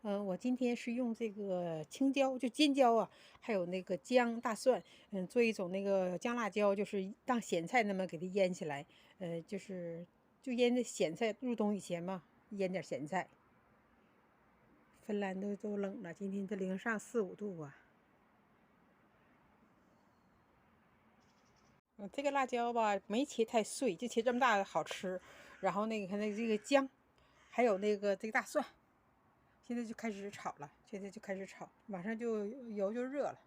我今天是用这个青椒，就尖椒啊，还有那个姜、大蒜，做一种那个姜辣椒，就是当咸菜那么给它腌起来，就腌的咸菜入冬以前嘛，腌点咸菜。芬兰都冷了，今天这零上4、5度啊。这个辣椒吧，没切太碎，就切这么大好吃。然后那个看那这个姜，还有这个大蒜，现在就开始炒了，现在就开始炒，马上就油就热了。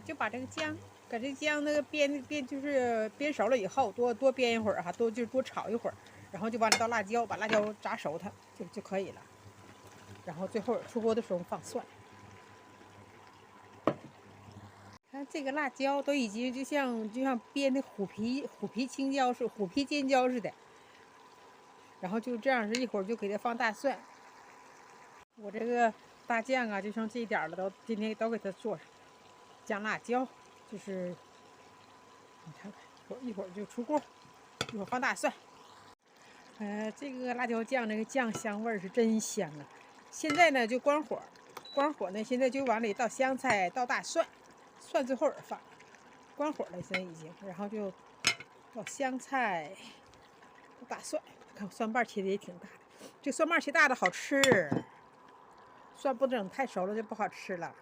就把这个姜，把这姜那个就是煸熟了以后，多煸一会儿哈，多炒一会儿，然后就把那倒辣椒，把辣椒炸熟它就可以了。然后最后出锅的时候放蒜。看这个辣椒都已经就像煸的虎皮青椒虎皮尖椒似的。然后就这样是一会儿就给它放大蒜。我这个大酱啊，就剩这一点了，今天都给它做上。姜辣椒就是你看看，一会儿就出锅，一会儿放大蒜。这个辣椒酱，这个酱香味是真香啊！现在呢就关火，呢现在就往里倒香菜，倒大蒜，蒜最后放。关火了，现在已经，然后就倒香菜，倒大蒜。看蒜瓣切的也挺大的，这蒜瓣切大的好吃，蒜不整太熟了就不好吃了。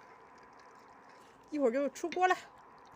一会儿就出锅了。